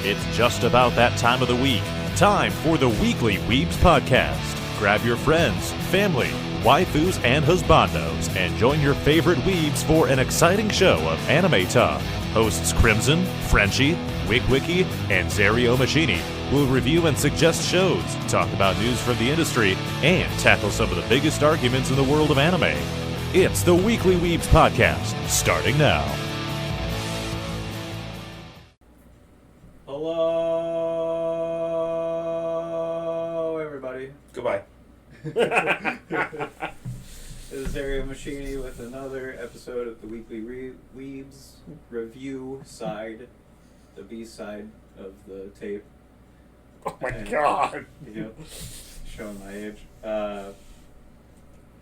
It's just about that time of the week. Time for the Weekly Weebs Podcast. Grab your friends, family, waifus, and husbandos, and join your favorite weebs for an exciting show of anime talk. Hosts Crimson, Frenchie, Wigwiki, and Zario Machini will review and suggest shows, talk about news from the industry, and tackle some of the biggest arguments in the world of anime. It's the Weekly Weebs Podcast, starting now. Hello, everybody. Goodbye. This is Zario Machini with another episode of the Weekly Weebs review side, the B side of the tape. Oh my god. Yep, showing my age.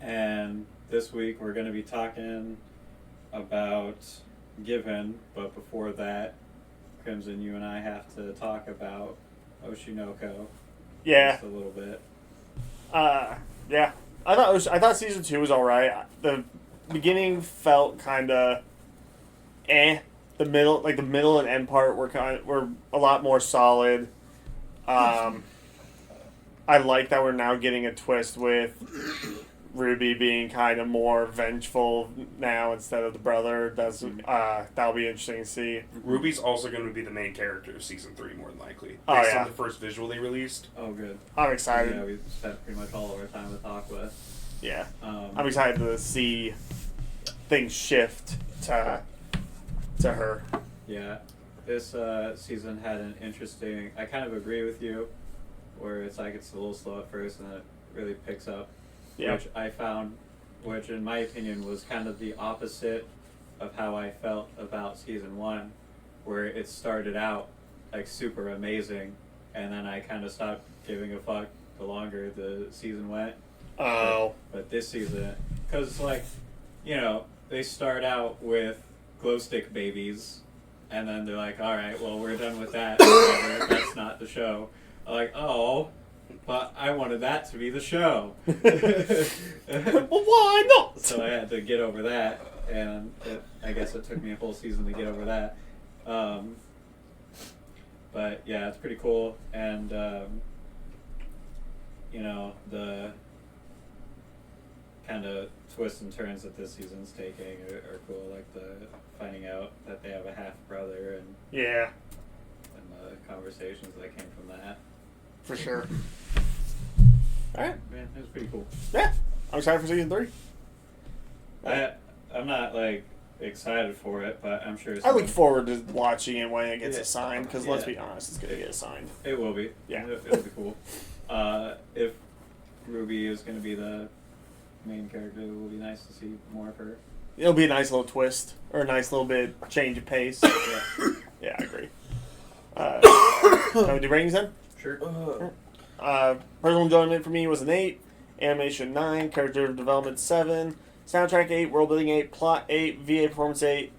And this week we're going to be talking about Given, but before that, Crimson, you and I have to talk about Oshinoko. Yeah. Just a little bit. Yeah. I thought season 2 was alright. The beginning felt kinda The middle and end part were a lot more solid. I like that we're now getting a twist with Ruby being kind of more vengeful now instead of the brother. That'll be interesting to see. Ruby's also going to be the main character of season 3, more than likely. Oh, Based yeah. on the first visual they released. Oh, good. I'm excited. Yeah, we spent pretty much all of our time with Aqua. Yeah. I'm excited to see things shift to her. Yeah. This season had an interesting... I kind of agree with you, where it's like it's a little slow at first and then it really picks up. Yeah. Which I found, which in my opinion was kind of the opposite of how I felt about season 1, where it started out like super amazing, and then I kind of stopped giving a fuck the longer the season went. Oh. But this season, because like, you know, they start out with glow stick babies, and then they're like, all right, well, we're done with that. Whatever, that's not the show. I'm like, oh, but I wanted that to be the show. Well, why not? So I had to get over that, and I guess it took me a whole season to get over that. But yeah, it's pretty cool, and you know, the kind of twists and turns that this season's taking are cool, like the finding out that they have a half brother and Yeah, the conversations that came from that. for sure. Alright. Man, it was pretty cool. Yeah. I'm excited for season 3. I'm not like excited for it, but I'm sure I look forward to watching it when it gets Yeah. assigned, because let's Yeah. be honest, it's going to get assigned. It will be. Yeah. It'll be cool. If Ruby is going to be the main character, it will be nice to see more of her. It'll be a nice little twist, or a nice little bit change of pace. Yeah. Yeah, I agree. Can we do ratings then? Sure. Personal enjoyment for me was an 8, animation 9, character development 7, soundtrack 8, world building 8, plot 8, VA performance 8,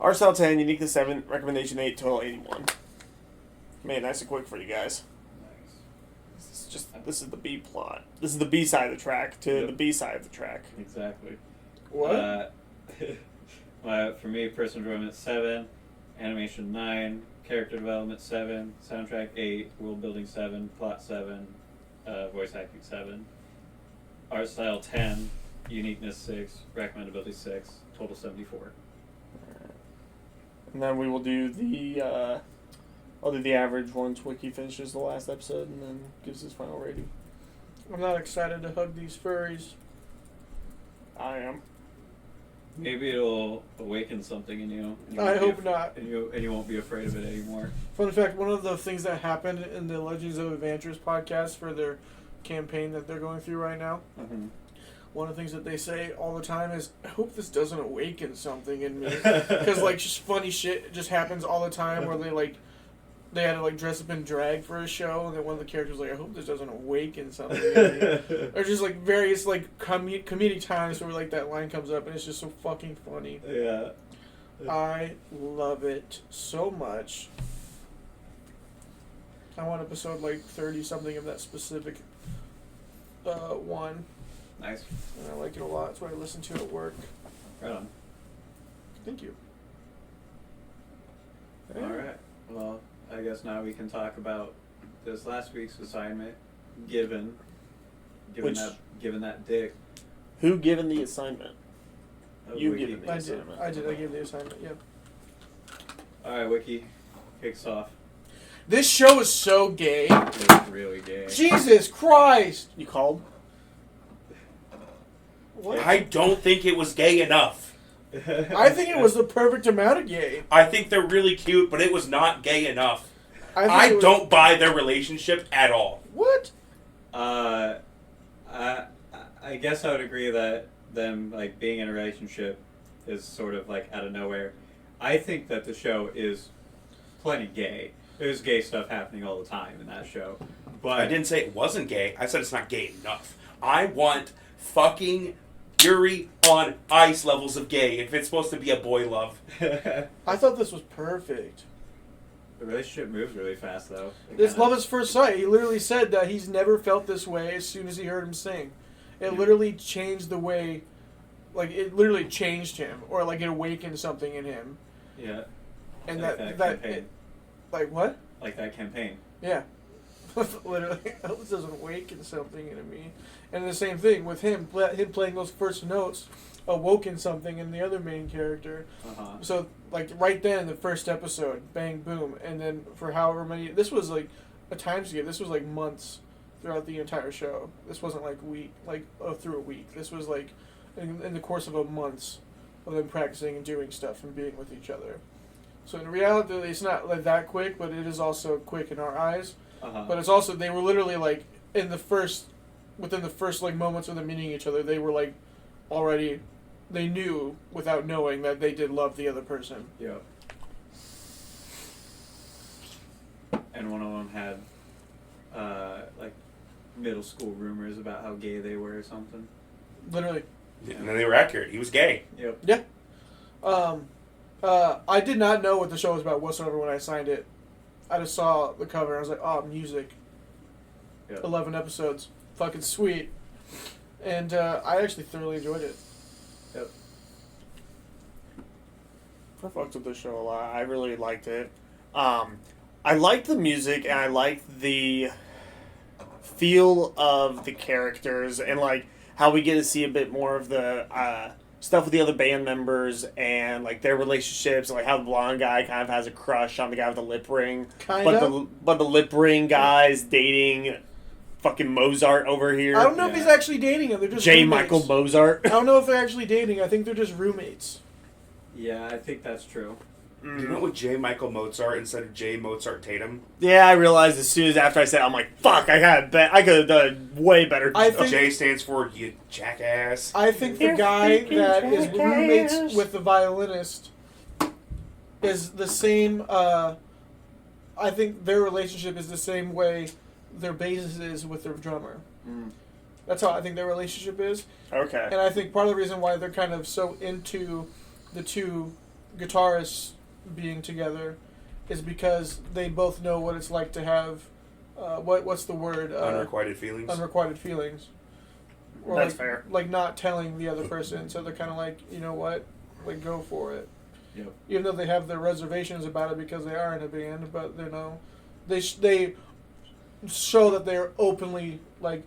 art style 10, uniqueness 7, recommendation 8, total 81. Made it nice and quick for you guys. Nice. This is the B plot. This is the B side of the track to Yep. the B side of the track. Exactly. What? For me, personal enjoyment 7, animation 9, character development 7, soundtrack 8, world building 7, plot 7, voice acting 7, art style 10, uniqueness 6, recommendability 6, total 74. And then we will do the I'll do the average once Wiki finishes the last episode and then gives his final rating. I'm not excited to hug these furries. I am. Maybe it'll awaken something in you. and you I won't be hope not. And you won't be afraid of it anymore. Fun fact, one of the things that happened in the Legends of Adventures podcast for their campaign that they're going through right now, Mm-hmm. one of the things that they say all the time is, I hope this doesn't awaken something in me. Because, like, just funny shit just happens all the time where they had to, like, dress up in drag for a show, and then one of the characters was like, I hope this doesn't awaken something in me. Or just, like, various, like, comedic times where, like, that line comes up, and it's just so fucking funny. Yeah. I love it so much. I want episode, like, 30-something of that specific one. Nice. And I like it a lot. That's what I listen to at work. Right on. Thank you. All right. Well, I guess now we can talk about this last week's assignment. Given Which- that dick. Who given the assignment? You Wiki. given the I did. assignment. I did. I gave the assignment. Yeah. All right, Wiki kicks off. This show is so gay. It's really gay. Jesus Christ! You called? What? I don't think it was gay enough. I think it was the perfect amount of gay. I think they're really cute, but it was not gay enough. think I it was- don't buy their relationship at all. What? I guess I would agree that them like being in a relationship is sort of like out of nowhere. I think that the show is plenty gay. There's gay stuff happening all the time in that show, but I didn't say it wasn't gay. I said it's not gay enough. I want fucking Yuri on Ice levels of gay if it's supposed to be a boy love. I thought this was perfect. The relationship moves really fast though. This love at first sight. He literally said that he's never felt this way as soon as he heard him sing. It literally changed the way, like it literally changed him, or like it awakened something in him. Yeah. And Like that campaign. like what? Like that campaign. Yeah. Literally, this doesn't awaken something in me. And the same thing with him playing those first notes awoken something in the other main character. Uh-huh. So, like, right then in the first episode, bang, boom. And then for however many... This was, like, a time skip. This was, like, months throughout the entire show. This wasn't, like, through a week. This was, like, in the course of a months of them practicing and doing stuff and being with each other. So, in reality, it's not, like, that quick, but it is also quick in our eyes. Uh-huh. But it's also... They were literally, like, within the first, like, moments of them meeting each other, they were, like, already... They knew, without knowing, that they did love the other person. Yep. And one of them had, like, middle school rumors about how gay they were or something. Literally. And then they were accurate. He was gay. Yep. Yeah. I did not know what the show was about whatsoever when I signed it. I just saw the cover and I was like, oh, music. Yep. 11 episodes. Fucking sweet. And I actually thoroughly enjoyed it. Yep. I fucked with the show a lot. I really liked it. I liked the music and I liked the feel of the characters and like how we get to see a bit more of the stuff with the other band members and like their relationships and like how the blonde guy kind of has a crush on the guy with the lip ring. But the lip ring guy's dating fucking Mozart over here. I don't know if he's actually dating him. They're just J. roommates. Michael Mozart. I don't know if they're actually dating. I think they're just roommates. Yeah, I think that's true. Do you know what J. Michael Mozart instead of J. Mozart Tatum? Yeah, I realized as soon as after I said it, I'm like, fuck, I could have done way better. I think- J stands for you jackass. I think the guy that is roommates with the violinist is the same. I think their relationship is the same way their bassist is with their drummer. Mm. That's how I think their relationship is. Okay. And I think part of the reason why they're kind of so into the two guitarists being together is because they both know what it's like to have what's the word Unrequited feelings. unrequited feelings. Or That's like, fair. Like not telling the other person, so they're kind of like, you know what, like go for it. Yep. Even though they have their reservations about it because they are in a band, but they know they show that they're openly like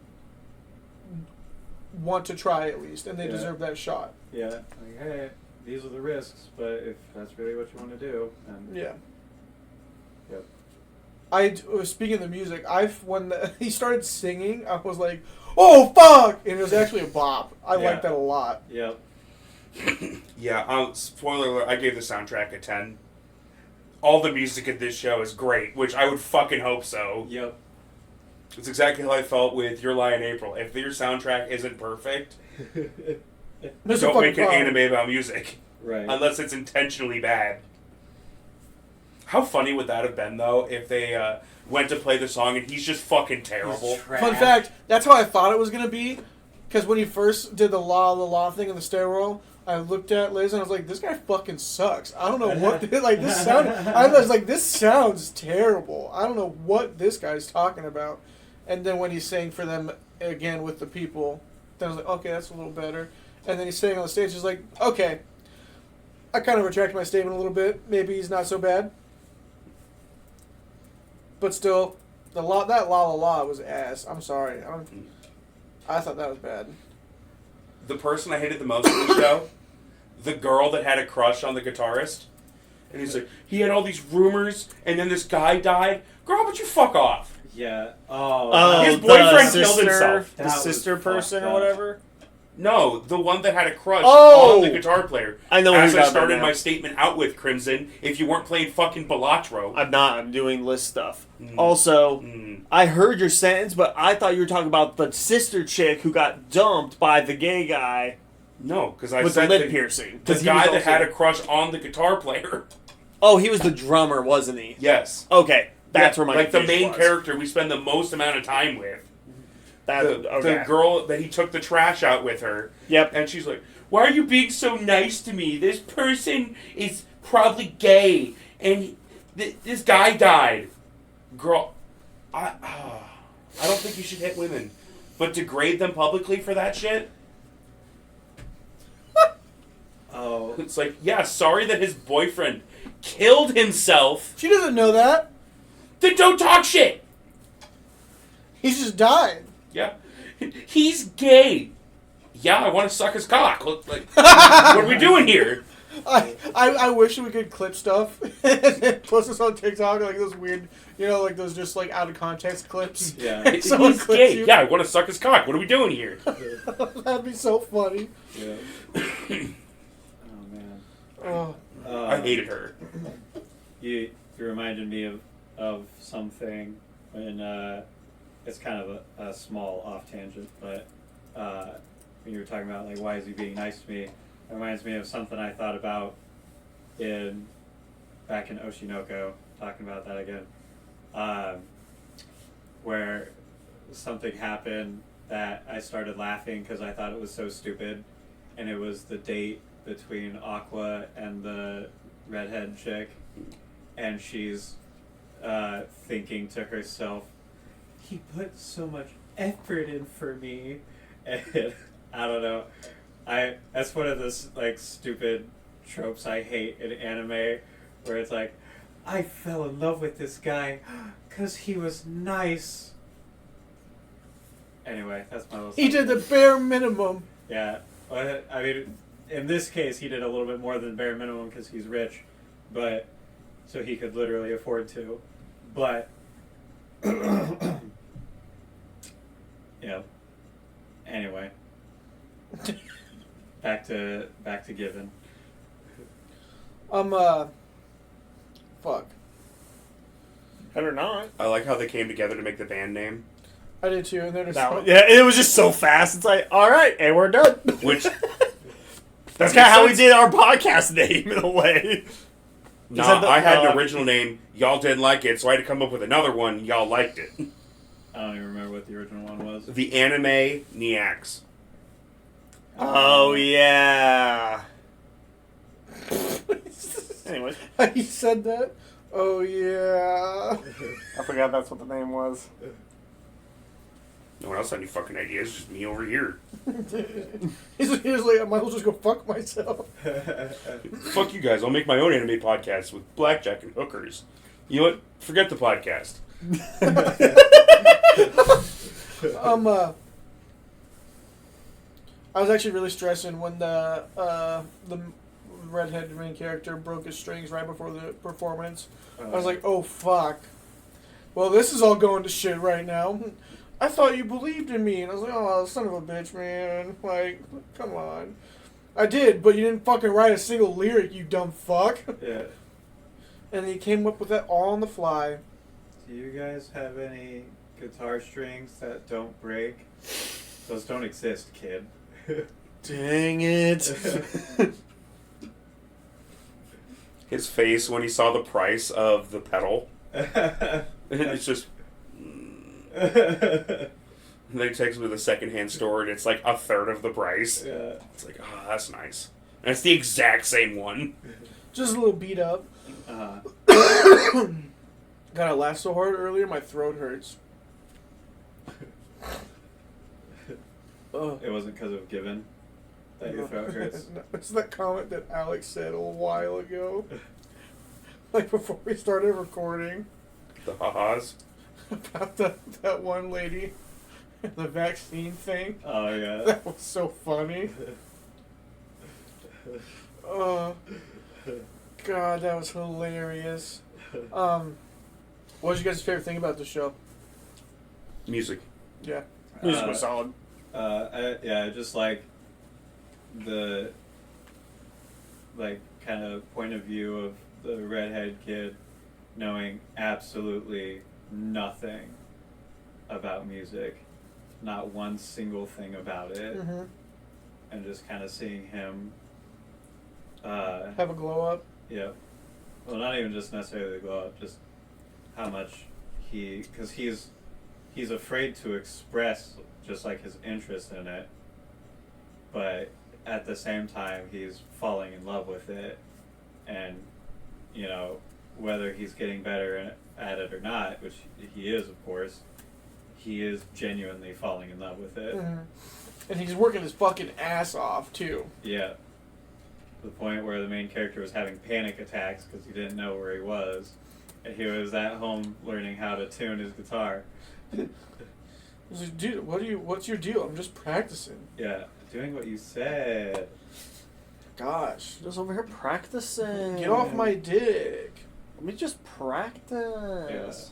want to try at least, and they Yeah. deserve that shot. Yeah. Like, hey, these are the risks, but if that's really what you want to do, then Yeah. Yep. Speaking of the music, when he started singing, I was like, "Oh fuck!" And it was actually a bop. I Yeah. liked that a lot. Yep. Yeah, spoiler alert, I gave the soundtrack a 10. All the music in this show is great, which I would fucking hope so. Yep. It's exactly how I felt with Your Lie in April. If your soundtrack isn't perfect, There's a don't fucking make an problem. anime about music. Right. Unless it's intentionally bad. How funny would that have been, though, if they went to play the song and he's just fucking terrible? Fun fact: that's how I thought it was gonna be, because when he first did the la thing in the stairwell, I looked at Liz and I was like, "This guy fucking sucks. I don't know what this sound." I was like, "This sounds terrible. I don't know what this guy's talking about." And then when he sang for them again with the people, then I was like, "Okay, that's a little better." And then he's sitting on the stage. He's like, "Okay, I kind of retract my statement a little bit. Maybe he's not so bad." But still, that La La La was ass. I'm sorry. I thought that was bad. The person I hated the most in the show, the girl that had a crush on the guitarist. And he's like, he had all these rumors, and then this guy died. Girl, but you fuck off. Yeah. His boyfriend the killed himself. The That was sister person fucked or up. whatever. No, the one that had a crush Oh! on the guitar player. I know. As who I got started that my now. statement out with, Crimson, if you weren't playing fucking Balatro. I'm not. I'm doing list stuff. Mm. Also, Mm. I heard your sentence, but I thought you were talking about the sister chick who got dumped by the gay guy No, because I with the said lip the piercing. the 'Cause he was guy that also- had a crush on the guitar player. Oh, he was the drummer, wasn't he? Yes. Okay, that's Yeah, where my like the confusion main was. character we spend the most amount of time with. Okay. The girl that he took the trash out with her. Yep. And she's like, why are you being so nice to me? This person is probably gay. And this guy died. Girl, I don't think you should hit women. But degrade them publicly for that shit? Oh. It's like, yeah, sorry that his boyfriend killed himself. She doesn't know that. Then don't talk shit. He's just died. Yeah. He's gay. Yeah, I want to suck his cock. Like, what are we doing here? I wish we could clip stuff and post this on TikTok, like those weird, like those just like out of context clips. Yeah. Someone He's clips gay. you. Yeah, I want to suck his cock. What are we doing here? That'd be so funny. Yeah. Oh man. Oh. I hated her. You reminded me of something when it's kind of a small off tangent, but when you were talking about like why is he being nice to me, it reminds me of something I thought about back in Oshinoko, talking about that again, where something happened that I started laughing because I thought it was so stupid, and it was the date between Aqua and the redhead chick, and she's thinking to herself, he put so much effort in for me, and I don't know, that's one of those like stupid tropes I hate in anime, where it's like, I fell in love with this guy because he was nice. Anyway, that's my little. He did the bare minimum. Yeah, well, I mean, in this case, he did a little bit more than bare minimum because he's rich, but so he could literally afford to. But yeah. Anyway, back to Given. Fuck. Better not. I like how they came together to make the band name. I did too, and then Yeah, it was just so fast. It's like, all right, and we're done. Which, That's kind of how we did our podcast name in a way. nah, the- I had an original name. Y'all didn't like it, so I had to come up with another one. Y'all liked it. I don't even remember what the original one was. The Anime Niacs. Oh yeah. Anyways, he said that. Oh yeah. I forgot that's what the name was. No one else had any fucking ideas. Just me over here. He's like, I might as well just go fuck myself. Fuck you guys. I'll make my own anime podcast with blackjack and hookers. You know what? Forget the podcast. I was actually really stressing when the redhead main character broke his strings right before the performance. I was like, oh fuck. Well, this is all going to shit right now. I thought you believed in me, and I was like, oh, son of a bitch, man. Like, come on. I did, but you didn't fucking write a single lyric, you dumb fuck. Yeah. And he came up with that all on the fly. Do you guys have any guitar strings that don't break? Those don't exist, kid. Dang it. His face when he saw the price of the pedal. It's just... And then he takes me to the secondhand store, and it's like a third of the price. Yeah. It's like, oh, that's nice. And it's the exact same one. Just a little beat up. Uh, God, I laughed so hard earlier, my throat hurts. Ugh. it wasn't because of Given that your throat hurts. No, it's that comment that Alex said a while ago. Like before we started recording. The ha-has. about that one lady, the vaccine thing. Oh yeah. That was so funny. Oh, God, that was hilarious. What was your guys' favorite thing about the show? Music. Yeah. Music was solid. I just like the kind of point of view of the redhead kid knowing absolutely nothing about music, not one single thing about it, Mm-hmm. and just kind of seeing him Have a glow up. yeah, well, not even just necessarily the glow up, just how much because he's afraid to express just like his interest in it, but at the same time he's falling in love with it, and whether he's getting better at it or not, which he is, of course, he is genuinely falling in love with it. Mm-hmm. And he's working his fucking ass off too. Yeah. To the point where the main character was having panic attacks because he didn't know where he was, and he was at home learning how to tune his guitar. He's like, dude, what's your deal? I'm just practicing. Yeah, doing what you said. Gosh. Just over here practicing. Get off my dick. Let me just practice.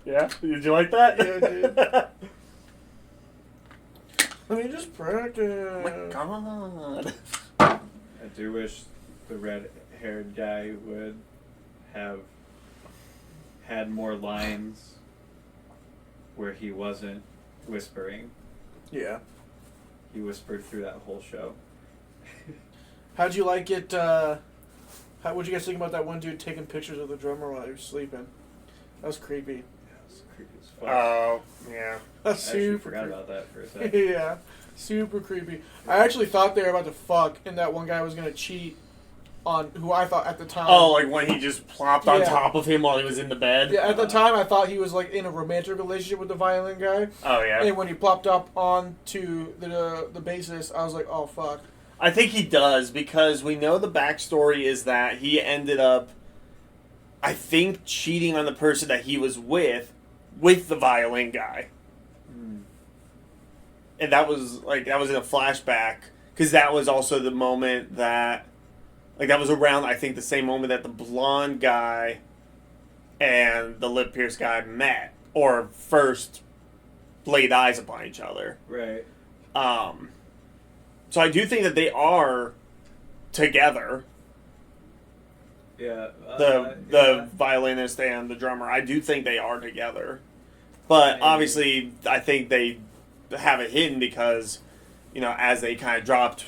Yeah? Did you like that? Yeah, dude. Let me just practice. Oh my God. I do wish the red-haired guy would have had more lines where he wasn't whispering. Yeah. He whispered through that whole show. How'd you like it? What'd you guys think about that one dude taking pictures of the drummer while he was sleeping? That was creepy. Yeah, it was creepy as fuck. Oh, yeah. That's I actually super forgot creepy. about that for a second. Yeah, super creepy. I actually thought they were about to fuck, and that one guy was gonna cheat on who I thought at the time. Oh, like when he just plopped on Yeah. top of him while he was in the bed? Yeah, at the time I thought he was like in a romantic relationship with the violin guy, Oh, yeah. and when he plopped up onto the bassist, I was like, oh fuck. I think he does, because we know the backstory is that he ended up, I think, cheating on the person that he was with the violin guy. Mm. And that was in a flashback, because that was also the moment that, that was around, I think, the same moment that the blonde guy and the lip pierced guy met, or first laid eyes upon each other. Right. So I do think that they are together, Yeah. the violinist and the drummer. I do think they are together. But Maybe. obviously, I think they have it hidden because, as they kind of dropped,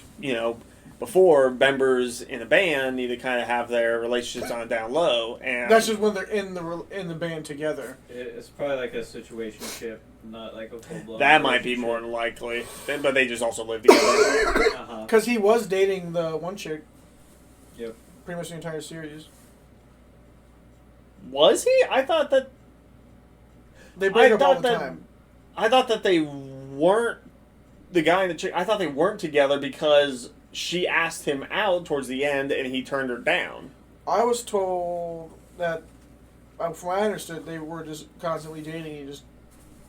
before, members in a band need to kind of have their relationships on down low. And That's just when they're in the band together. It's probably like a situationship, not like a full blown. that might be more than likely. But they just also live together. Uh-huh. Because he was dating the one chick Yep. pretty much the entire series. Was he? I thought that They break I up all thought the that- time. I thought that they weren't the guy and the chick. I thought they weren't together because she asked him out towards the end and he turned her down. I was told that, from what I understood, they were just constantly dating. He just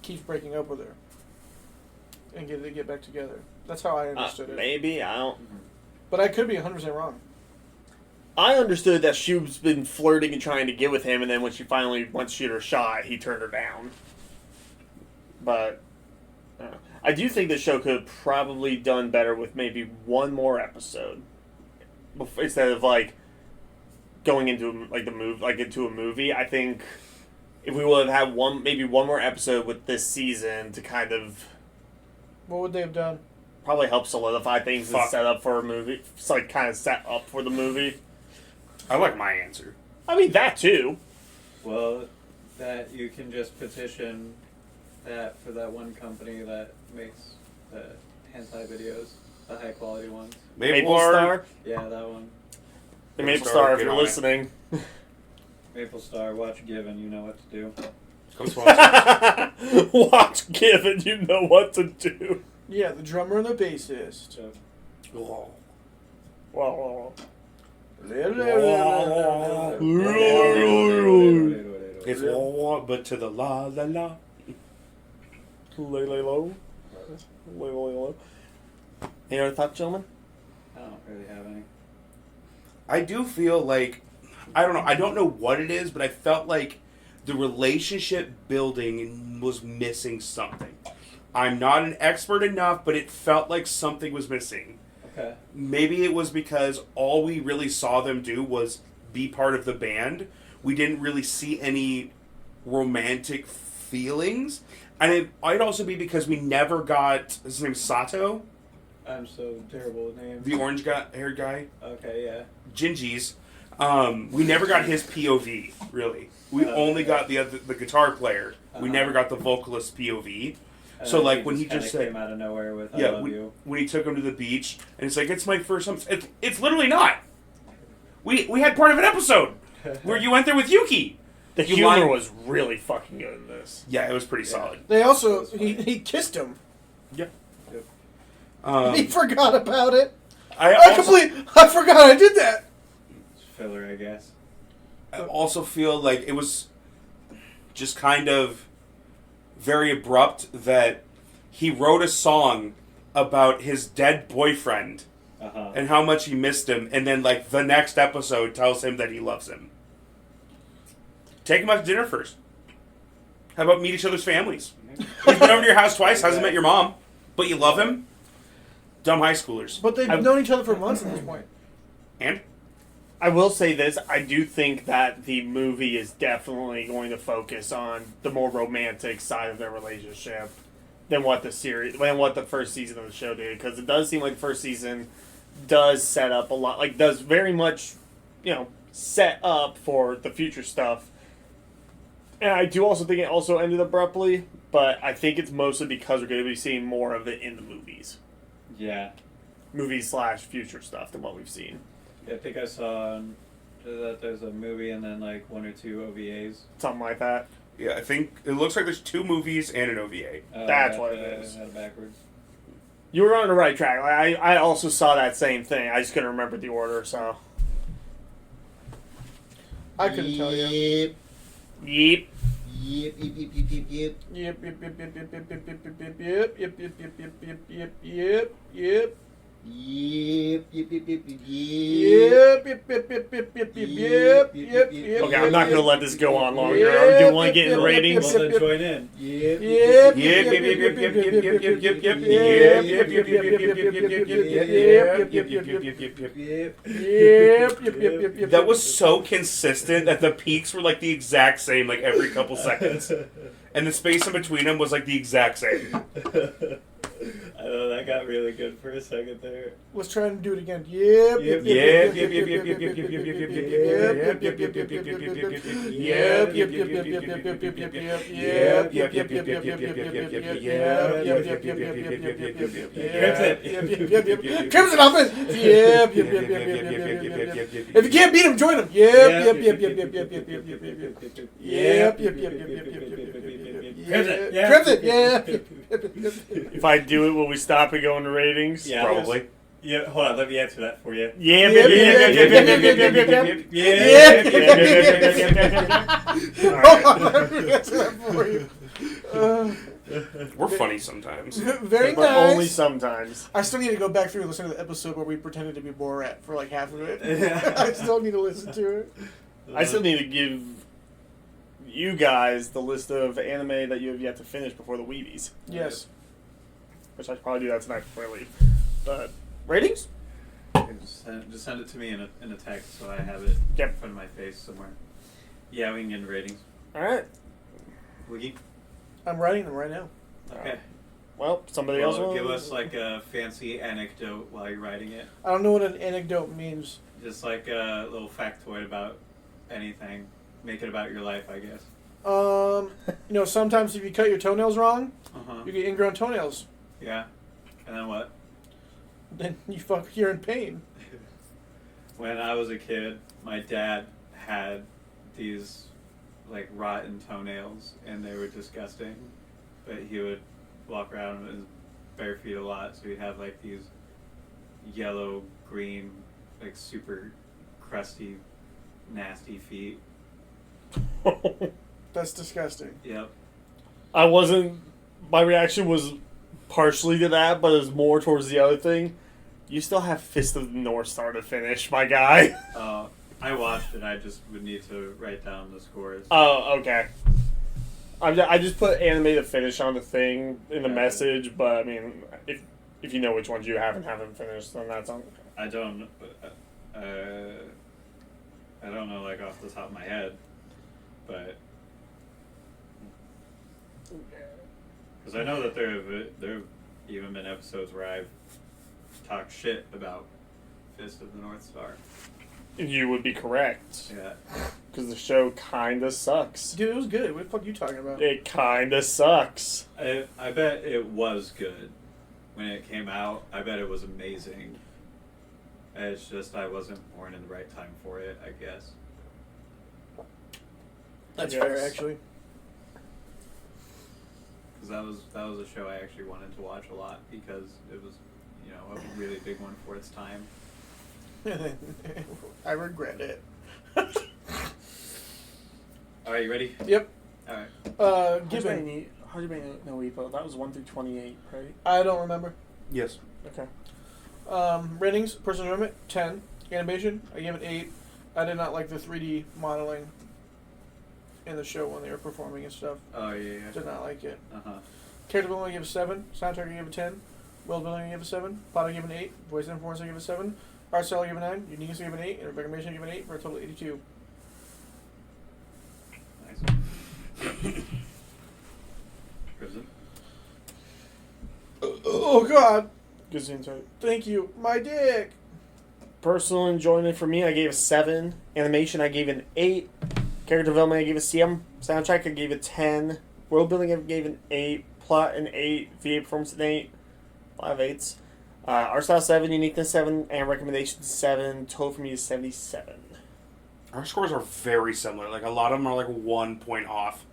keeps breaking up with her, and they get back together. That's how I understood it. Maybe I don't. But I could be 100% wrong. I understood that she's been flirting and trying to get with him, and then when she finally went to shoot her shot, he turned her down. But I do think the show could have probably done better with maybe one more episode instead of going into into a movie. I think if we would have had maybe one more episode with this season to kind of What would they have done? probably help solidify things and set up for a movie. It's kind of set up for the movie. I like my answer. I mean that too. Well, that you can just petition that for that one company that makes the hentai videos, the high quality ones. Maple Star. Yeah, that one. The Maple Maple Star, Star, if get you're on it. listening. Maple Star, watch Given, you know what to do. Come sponsor. Watch Given, you know what to do. Yeah, the drummer and the bassist. So, Oh. Well. It's all but to the la la la. Lay low. Low. Any other thoughts, gentlemen? I don't really have any. I do feel like, I don't know what it is, but I felt like the relationship building was missing something. I'm not an expert enough, but it felt like something was missing. Okay. Maybe it was because all we really saw them do was be part of the band. We didn't really see any romantic feelings. And it might also be because we never got, his name's Sato, I'm so terrible with names. the orange haired guy. Okay, yeah. Gingy's. We never got his POV, really. We only got the guitar player. We never got the vocalist POV. So, like, when he just said... came out of nowhere with I Yeah, love you. when he took him to the beach, and it's like, it's my first time... It's literally not! We had part of an episode where you went there with Yuki! The You humor like- was really fucking good in this. Yeah, it was pretty solid. They also he kissed him. Yeah. He forgot about it. I I forgot I did that. It's filler, I guess. also feel like it was just kind of very abrupt that he wrote a song about his dead boyfriend Uh-huh. and how much he missed him, and then like the next episode tells him that he loves him. Take him out to dinner first. How about meet each other's families? He's been over to your house twice, hasn't met your mom, but you love him? Dumb high schoolers. But they've known each other for months at this point. And? I will say this: I do think that the movie is definitely going to focus on the more romantic side of their relationship than what the first season of the show did. Because it does seem like the first season does set up a lot, like does very much, set up for the future stuff. And I do also think it also ended abruptly, but I think it's mostly because we're going to be seeing more of it in the movies. Yeah. Movies/future stuff than what we've seen. I think I saw that there's a movie and then like 1 or 2 OVAs. Something like that. Yeah, I think it looks like there's 2 movies and an OVA. That's I what had it is. I had it backwards. You were on the right track. I also saw that same thing. I just couldn't remember the order, so. I couldn't tell you. Yeep. Yep, yep, yep, yep, yep, yep. Yep, yep, yep, yep, yep, yep, yep, yep, yep, yep, yep, yep, yep, yep, yep, yep. Yep, yep, yep, yep, yep, Yep, yep, yep, yep, yep, yep, yep, yep, yep. Okay, I'm not going to let this go on longer. I do want to get in ratings. Well, then join in. yep, Yep, Yep, yep, yep, yep, yep, yep, yep, yep, yep, yep, yep, yep, yep, yep, yep. That was so consistent that the peaks were like the exact same, like every couple seconds, and the space in between them was like the exact same. I know that got really good for a second there. Let's try and do it again. Yep, Yep, yep, yep, yep, yep, yep, yep, yep, yep, yep, yep, yep, yep, yep, yep, Crimson Elephant. Yep, yep, yep, yep, yep, yep, yep, yep. If you can't beat him, join him. Yep, yep, yep, yep, yep, yep, yep, yep, yep, yep, yep. Yep, yep, yep, yep, yep, yep, yep, yep. Crimson, yeah. If I do it, will we stop and go into ratings? Yeah. Probably. Yeah, hold on, let me answer that for you. Yeah, Yep, yep, yep, yep, yep, yep, yep, yep. Hold on, let me answer that for you. We're funny sometimes. Very But only nice. sometimes. I still need to go back through and listen to the episode where we pretended to be Borat for like half of it. I still need to listen to it. I still need to give you guys the list of anime that you have yet to finish before the Weebies. Yes. Which I should probably do that tonight before I leave. But, ratings? Just send it to me in a text so I have it Yep. in front of my face somewhere. Yeah, we can get into ratings. Alright. Wiggy? I'm writing them right now. Okay. Well, somebody else Well, will give us like a fancy anecdote while you're writing it. I don't know what an anecdote means. Just like a little factoid about anything. Make it about your life, I guess. Sometimes if you cut your toenails wrong, Uh-huh. you get ingrown toenails. Yeah. And then what? Then you're in pain. When I was a kid, my dad had these like rotten toenails and they were disgusting. But he would walk around with his bare feet a lot, so he'd have like these yellow, green like super crusty, nasty feet. That's disgusting. Yep. I wasn't. My reaction was partially to that, but it was more towards the other thing. You still have Fist of the North Star to finish, my guy. I watched it. I just would need to write down the scores. Oh, okay. I just put animated finish on the thing in the Okay. message, but I mean, if you know which ones you haven't finished, then that's on. I don't. I don't know, like off the top of my head, but because I know that there have even been episodes where I've talked shit about Fist of the North Star. You would be correct, Yeah. because the show kinda sucks. Dude, it was good. What the fuck are you talking about? It kinda sucks. I bet it was good when it came out. I bet it was amazing. It's just I wasn't born in the right time for it, I guess. That's Yes. fair, actually. Because that was a show I actually wanted to watch a lot because it was, you know, a really big one for its time. I regret it. All right, you ready? Yep. All right. Given. How'd you make no Epo? That was 1 through 28, right? I don't remember. Yes. Okay. Ratings, personal enjoyment, 10. Animation, I gave it 8. I did not like the 3D modeling in the show when they were performing and stuff. Oh yeah. Did not like it. Uh-huh. Character development, I gave it 7. Soundtrack, I gave it 10. World building, I gave it 7. Plot, I gave it 8. Voice and performance, I gave it 7. Art style, I gave it 9. Uniqueness, I gave it 8. And recommendation, I gave it 8 for a total of 82. Nice. Prison. Oh God! Good insight. Thank you. My dick. Personal enjoyment for me, I gave a 7. Animation, I gave an 8. Character development, I gave a 7. Soundtrack, I gave a 10. World building, I gave an 8. Plot, an 8. VA performance, an 8. A lot of 8s. Art style, 7. Uniqueness, 7. And recommendation, 7. Total for me is 77. Our scores are very similar. Like, a lot of them are like 1 point off.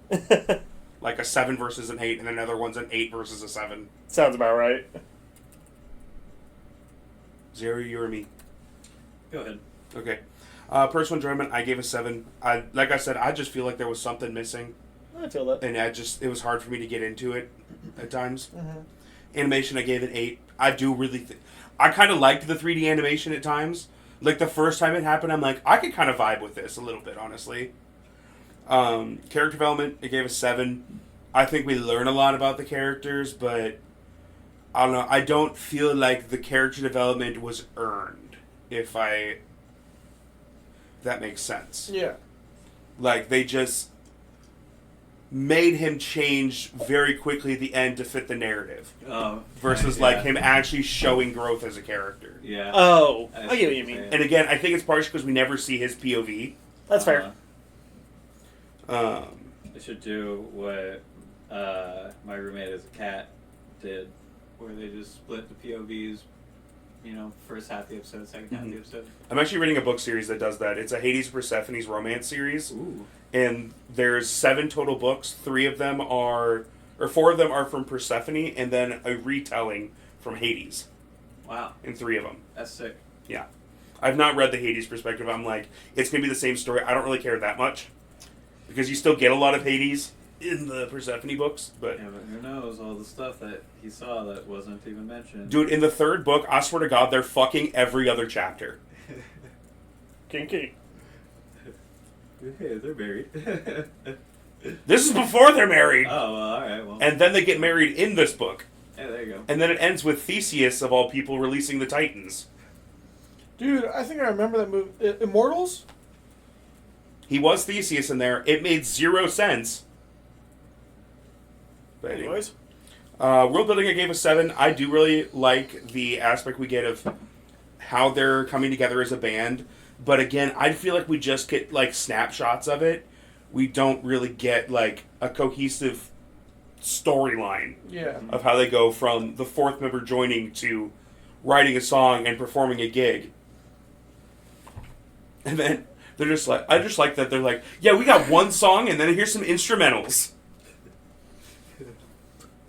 Like a 7 versus an 8, and another one's an 8 versus a 7. Sounds about right. Zero, you or me? Go ahead. Okay. Personal enjoyment, I gave a 7. Like I said, I just feel like there was something missing, I feel that. and it was hard for me to get into it at times. Mm-hmm. Animation, I gave it 8. I do really I kind of liked the 3D animation at times. Like, the first time it happened, I'm like, I could kind of vibe with this a little bit, honestly. Character development, I gave a 7. I think we learn a lot about the characters, but I don't know. I don't feel like the character development was earned, if that makes sense. Yeah. Like, they just made him change very quickly at the end to fit the narrative. Versus, yeah. like, him actually showing growth as a character. Yeah. Oh, I I see get what what you you're mean. saying. And again, I think it's partially because we never see his POV. That's fair. They should do what My Roommate as a Cat did, where they just split the POVs, you know, first half of the episode, second half of the episode. I'm actually reading a book series that does that. It's a Hades Persephone's romance series. Ooh. And there's 7 total books. 4 of them are from Persephone, and then a retelling from Hades Wow. in 3 of them. That's sick. Yeah. I've not read the Hades perspective. I'm like, it's going to be the same story. I don't really care that much. Because you still get a lot of Hades in the Persephone books. But, Yeah, but who knows all the stuff that he saw that wasn't even mentioned. dude, in the 3rd book, I swear to God, they're fucking every other chapter. Kinky. Hey, they're married. This is before they're married. Oh, well, alright, well. And then they get married in this book. Yeah, there you go. And then it ends with Theseus, of all people, releasing the Titans. Dude, I think I remember that movie. Immortals? He was Theseus in there. It made 0 sense. But anyway. Anyways. World building, I gave a 7. I do really like the aspect we get of how they're coming together as a band. But again, I feel like we just get, like, snapshots of it. We don't really get, like, a cohesive storyline Yeah. of how they go from the 4th member joining to writing a song and performing a gig. And then they're just like, I just like that they're like, yeah, we got one song and then here's some instrumentals.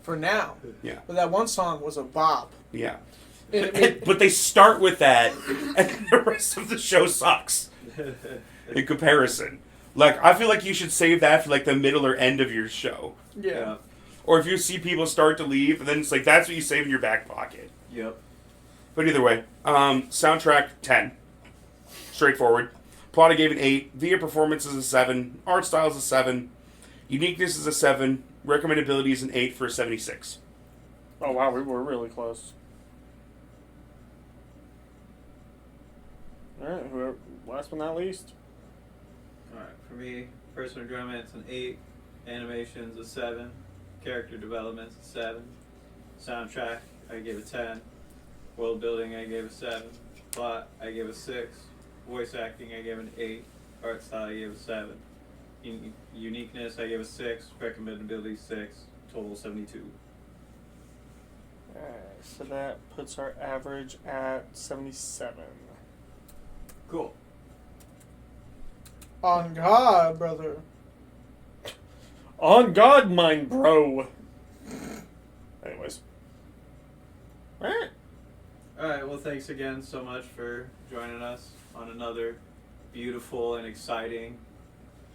For now. Yeah. But that one song was a bop. Yeah. But they start with that, and the rest of the show sucks in comparison. Like, I feel like you should save that for, like, the middle or end of your show. Yeah. Or if you see people start to leave, then it's like, that's what you save in your back pocket. Yep. But either way, soundtrack, 10. Straightforward. Plot, I gave an 8. Via performance is a 7. Art style is a 7. Uniqueness is a 7. Recommendability is an 8 for a 76. Oh wow, we were really close. All right, whoever, last but not least. Alright, for me, personal enjoyment, it's an 8. Animation's a 7. Character development's a 7. Soundtrack, I gave a 10. World building, I gave a 7. Plot, I gave a 6. Voice acting, I gave an 8. Art style, I gave a 7. Uniqueness, I gave a 6. Recommendability, 6. Total 72. Alright, so that puts our average at 77. Cool. On God, brother. On God, mine bro. Anyways. Alright. Alright, well, thanks again so much for joining us on another beautiful and exciting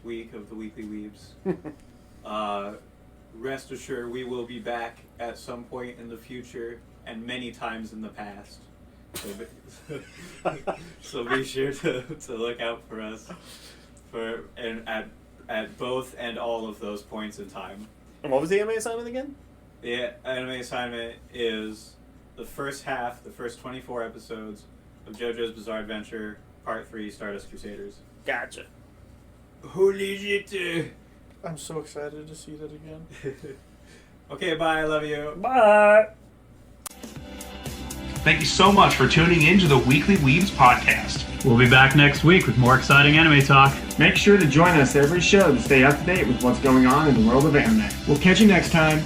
week of the Weekly Weebs. Rest assured, we will be back at some point in the future and many times in the past. So be sure to look out for us at both and all of those points in time. And what was the anime assignment again? The anime assignment is the first half, the first 24 episodes of JoJo's Bizarre Adventure, Part 3, Stardust Crusaders. Gotcha. Holy shit! I'm so excited to see that again. Okay, bye, I love you. Bye. Thank you so much for tuning in to the Weekly Weebs podcast. We'll be back next week with more exciting anime talk. Make sure to join us every show to stay up to date with what's going on in the world of anime. We'll catch you next time.